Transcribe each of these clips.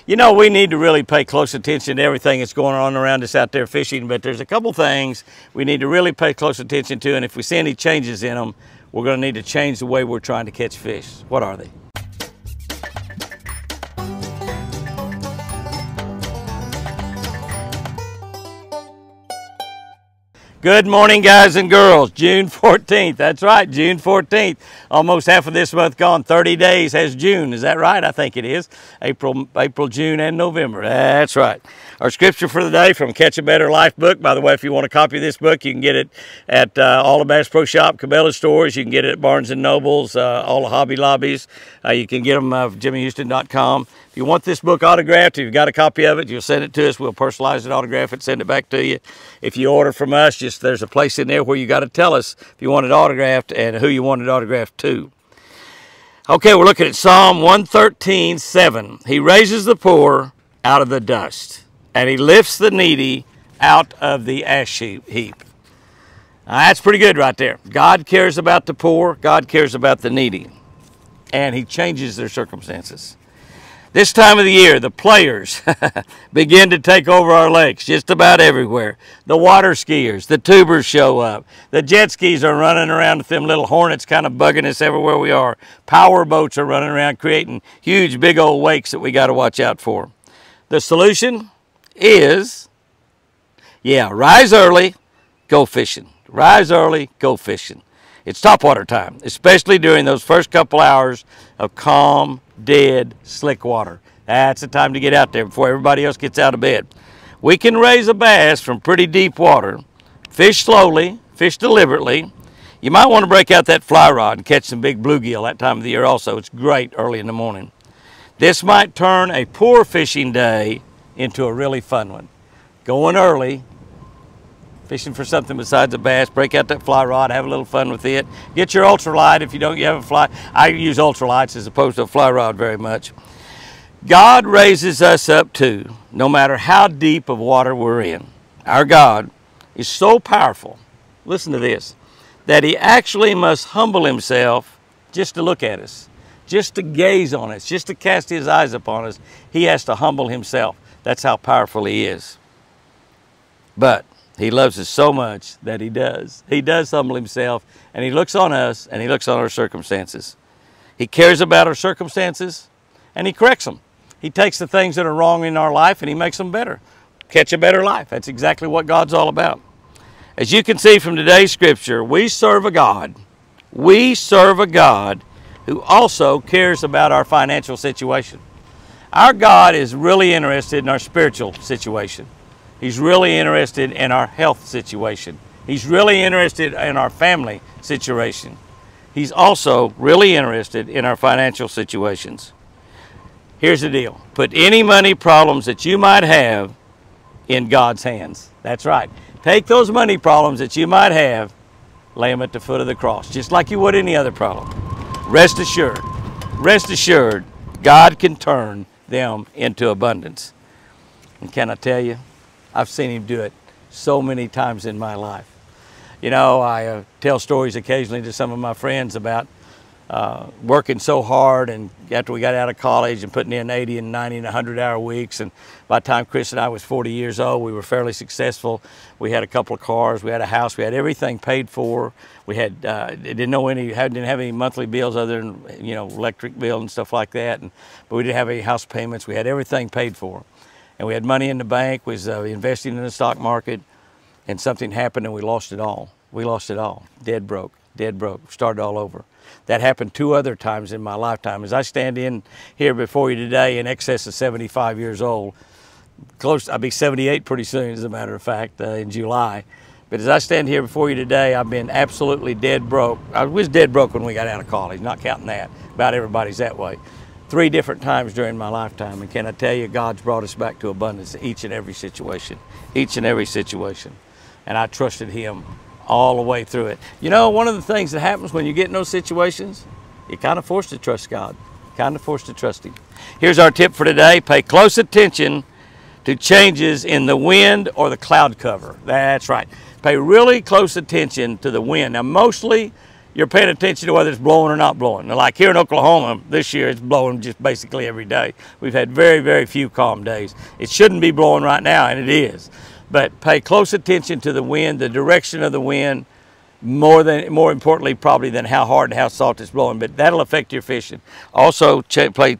You know, we need to really pay close attention to everything that's going on around us out there fishing, but there's a couple things we need to really pay close attention to, and if we see any changes in them, we're going to need to change the way we're trying to catch fish. What are they? Good morning, guys and girls. June 14th. That's right, June 14th. Almost half of this month gone. 30 days has June. Is that right? I think it is. April, June, and November. That's right. Our scripture for the day from Catch a Better Life book. By the way, if you want a copy of this book, you can get it at all the Bass Pro Shop, Cabela stores. You can get it at Barnes & Nobles, all the Hobby Lobbies. You can get them at jimmyhouston.com. If you want this book autographed, if you've got a copy of it, you'll send it to us. We'll personalize it, autograph it, send it back to you. If you order from us, just there's a place in there where you got to tell us if you want it autographed and who you want it autographed to. Okay, we're looking at Psalm 113:7. He raises the poor out of the dust, and he lifts the needy out of the ash heap. Now, that's pretty good right there. God cares about the poor. God cares about the needy, and he changes their circumstances. This time of the year, the players begin to take over our lakes just about everywhere. The water skiers, the tubers show up. The jet skis are running around with them little hornets kind of bugging us everywhere we are. Power boats are running around creating huge big old wakes that we got to watch out for. The solution is, rise early, go fishing. Rise early, go fishing. It's topwater time, especially during those first couple hours of calm, dead, slick water. That's the time to get out there before everybody else gets out of bed. We can raise a bass from pretty deep water. Fish slowly, fish deliberately. You might want to break out that fly rod and catch some big bluegill that time of the year also. It's great early in the morning. This might turn a poor fishing day into a really fun one. Going early, fishing for something besides a bass, break out that fly rod, have a little fun with it. Get your ultralight if you have a fly. I use ultralights as opposed to a fly rod very much. God raises us up too, no matter how deep of water we're in. Our God is so powerful, listen to this, that he actually must humble himself just to look at us, just to gaze on us, just to cast his eyes upon us. He has to humble himself. That's how powerful he is. But he loves us so much that he does. He does humble himself, and he looks on us, and he looks on our circumstances. He cares about our circumstances, and he corrects them. He takes the things that are wrong in our life, and he makes them better. Catch a better life. That's exactly what God's all about. As you can see from today's scripture, we serve a God. We serve a God who also cares about our financial situation. Our God is really interested in our spiritual situation. He's really interested in our health situation. He's really interested in our family situation. He's also really interested in our financial situations. Here's the deal. Put any money problems that you might have in God's hands. That's right. Take those money problems that you might have, lay them at the foot of the cross, just like you would any other problem. Rest assured, God can turn them into abundance. And can I tell you, I've seen him do it so many times in my life. You know, I tell stories occasionally to some of my friends about working so hard, and after we got out of college and putting in 80 and 90 and 100-hour weeks, and by the time Chris and I was 40 years old, we were fairly successful. We had a couple of cars, we had a house, we had everything paid for. We had didn't have any monthly bills other than electric bill and stuff like that, but we didn't have any house payments. We had everything paid for. And we had money in the bank, was investing in the stock market, and something happened and we lost it all. We lost it all. Dead broke, started all over. That happened 2 other times in my lifetime. As I stand in here before you today in excess of 75 years old, I'll be 78 pretty soon, as a matter of fact, in July. But as I stand here before you today, I've been absolutely dead broke. I was dead broke when we got out of college, not counting that. About everybody's that way. 3 different times during my lifetime, and can I tell you, God's brought us back to abundance each and every situation, and I trusted him all the way through it. You know, one of the things that happens when you get in those situations, you're kind of forced to trust God, kind of forced to trust him. Here's our tip for today. Pay close attention to changes in the wind or the cloud cover. That's right. Pay really close attention to the wind. Now, mostly you're paying attention to whether it's blowing or not blowing. Now, like here in Oklahoma, this year it's blowing just basically every day. We've had very, very few calm days. It shouldn't be blowing right now, and it is. But pay close attention to the wind, the direction of the wind, more importantly probably than how hard and how soft it's blowing. But that'll affect your fishing. Also, pay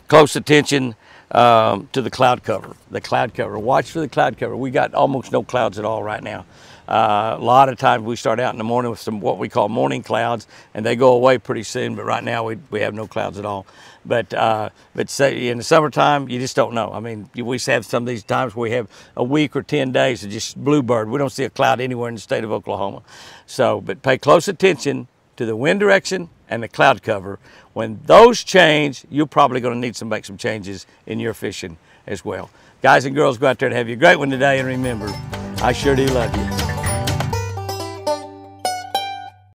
close attention to the cloud cover. The cloud cover. Watch for the cloud cover. We got almost no clouds at all right now. A lot of times we start out in the morning with some what we call morning clouds, and they go away pretty soon. But right now we have no clouds at all. But say in the summertime, you just don't know. I mean, we have some of these times where we have a week or 10 days of just bluebird. We don't see a cloud anywhere in the state of Oklahoma. So, but pay close attention to the wind direction and the cloud cover. When those change, you're probably going to need to make some changes in your fishing as well. Guys and girls, go out there and have you a great one today, and remember, I sure do love you.